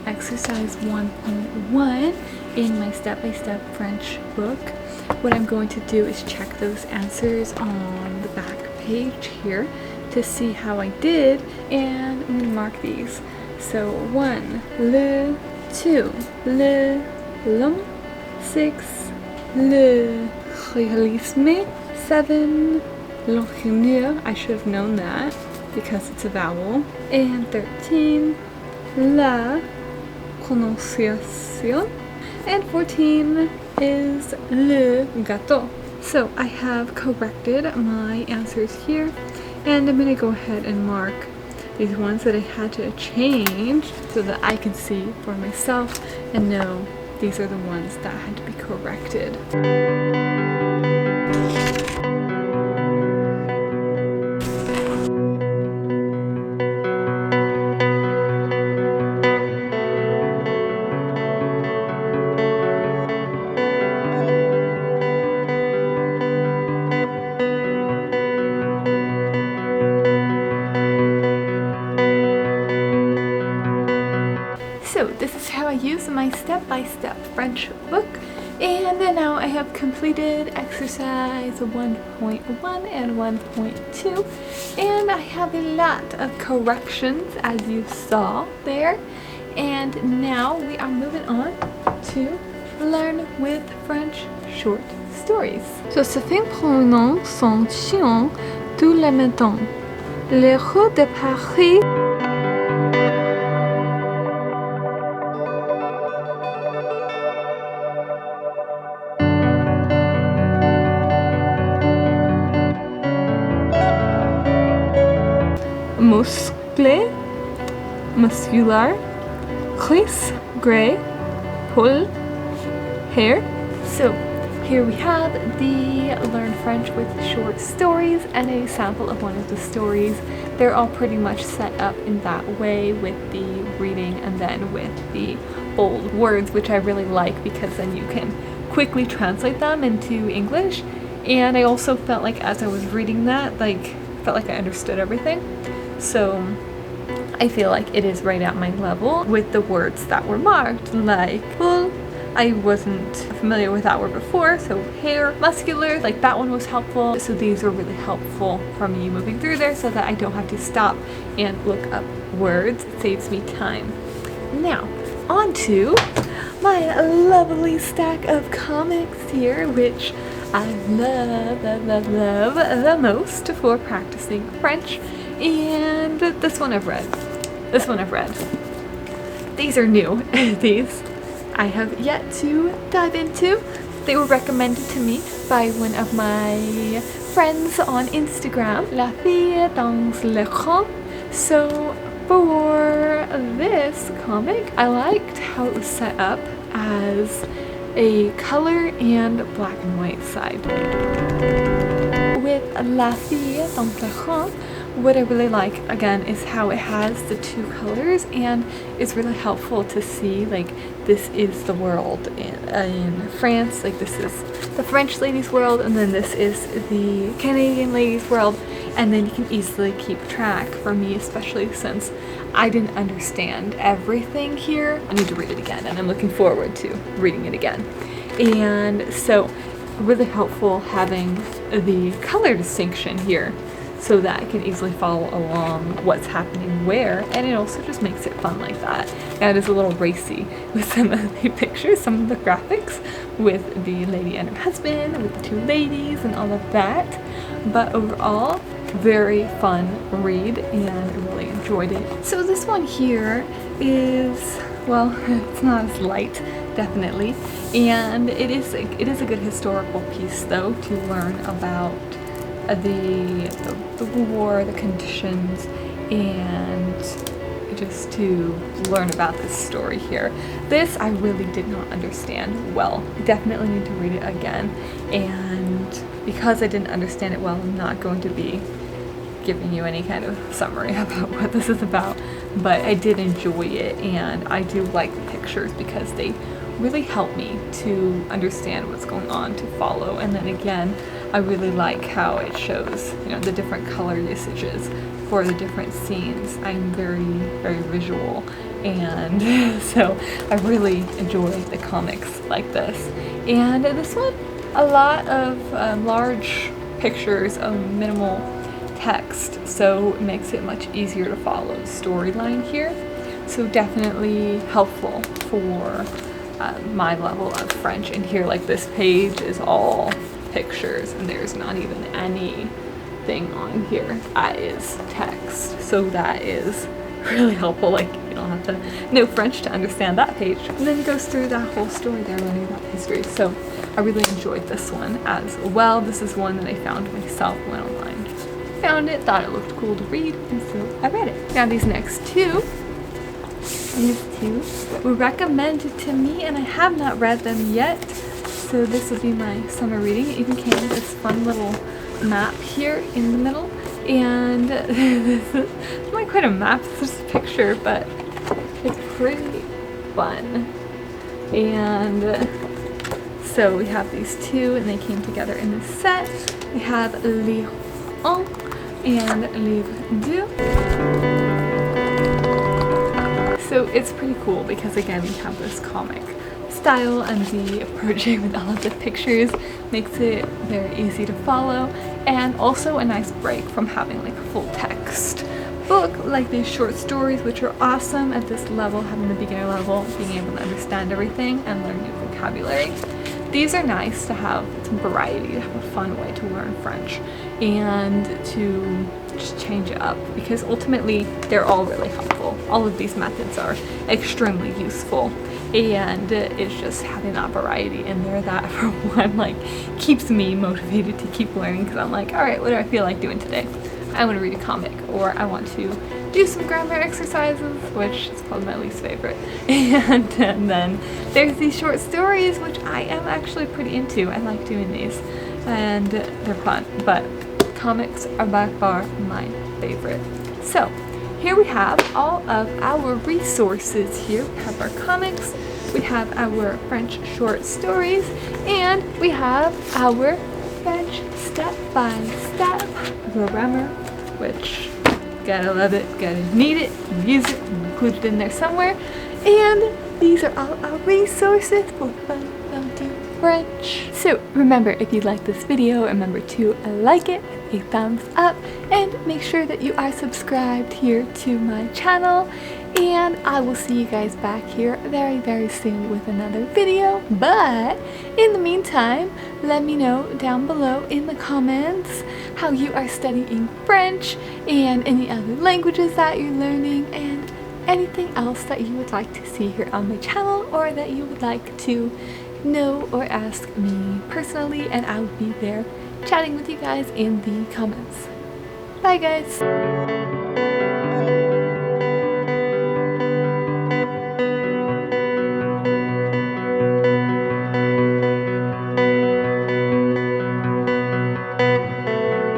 exercise 1.1 in my step-by-step French book. What I'm going to do is check those answers on the back page here to see how I did, and I'm going to mark these. So 1, le, 2, le, long, 6, le réalisme, 7, l'ingénieur, I should have known that because it's a vowel, and 13, la prononciation, and 14 is le gâteau. So I have corrected my answers here, and I'm going to go ahead and mark these ones that I had to change so that I can see for myself and know these are the ones that had to be corrected. So this is how I use my step-by-step French book, and then now I have completed exercise 1.1 and 1.2, and I have a lot of corrections as you saw there, and now we are moving on to learn with French short stories. Joséphine prononce son chien tous les matins. Les rues de Paris musclé, muscular, gris, gray, poil, hair. So here we have the Learn French with short stories and a sample of one of the stories. They're all pretty much set up in that way with the reading and then with the bold words, which I really like because then you can quickly translate them into English. And I also felt like as I was reading that, felt like I understood everything. So I feel like it is right at my level with the words that were marked, like poil. I wasn't familiar with that word before, so hair, muscular, like that one was helpful. So these are really helpful for me moving through there so that I don't have to stop and look up words. It saves me time. Now, on to my lovely stack of comics here, which I love the most for practicing French. And this one I've read. These are new. These I have yet to dive into. They were recommended to me by one of my friends on Instagram, La Fille dans l'écran. So for this comic, I liked how it was set up as a color and black and white side. With La Fille dans l'écran, what I really like, again, is how it has the two colors, and it's really helpful to see, like, this is the world in France, like this is the French lady's world, and then this is the Canadian lady's world, and then you can easily keep track, for me especially, since I didn't understand everything here. I need to read it again, and I'm looking forward to reading it again. And so, really helpful having the color distinction here, so that I can easily follow along what's happening where, and it also just makes it fun like that. And it's a little racy with some of the pictures, some of the graphics with the lady and her husband, with the two ladies and all of that. But overall, very fun read, and I really enjoyed it. So this one here is, well, it's not as light, definitely, and it is a good historical piece though to learn about the war, the conditions, and just to learn about this story here. This I really did not understand well. I definitely need to read it again, and because I didn't understand it well, I'm not going to be giving you any kind of summary about what this is about, but I did enjoy it, and I do like the pictures because they really help me to understand what's going on, to follow. And then again, I really like how it shows, you know, the different color usages for the different scenes. I'm very, very visual, and so I really enjoy the comics like this. And this one, a lot of large pictures of minimal text, so it makes it much easier to follow the storyline here. So definitely helpful for my level of French. And here, like, this page is all pictures and there's not even anything on here that is text, so that is really helpful. Like, you don't have to know French to understand that page. And then it goes through that whole story there, learning about history. So I really enjoyed this one as well. This is one that I found myself, went online, found it, thought it looked cool to read, and so I read it. Now these next two, were recommended to me and I have not read them yet. So this will be my summer reading. It even came with this fun little map here in the middle. And this is not quite a map, it's just a picture, but it's pretty fun. And so we have these two and they came together in this set. We have Livre 1 and Livre 2. So it's pretty cool because, again, we have this comic style and the approaching with all of the pictures makes it very easy to follow, and also a nice break from having like a full text book like these short stories, which are awesome at this level, having the beginner level, being able to understand everything and learn new vocabulary. These are nice to have some variety, to have a fun way to learn French and to just change it up, because ultimately they're all really helpful. All of these methods are extremely useful, and it's just having that variety in there that, for one, like, keeps me motivated to keep learning, because I'm like, all right, what do I feel like doing today? I want to read a comic, or I want to do some grammar exercises, which is probably my least favorite. And then there's these short stories, which I am actually pretty into. I like doing these and they're fun, but comics are by far my favorite. So here we have all of our resources here. We have our comics, we have our French short stories, and we have our French step-by-step grammar, which gotta love it, gotta need it, use it, include it in there somewhere. And these are all our resources for fun learning French. So remember, if you like this video, remember to like it with a thumbs up, and make sure that you are subscribed here to my channel. And I will see you guys back here very, very soon with another video. But in the meantime, let me know down below in the comments how you are studying French and any other languages that you're learning, and anything else that you would like to see here on my channel, or that you would like to know or ask me personally, and I will be there chatting with you guys in the comments. Bye guys!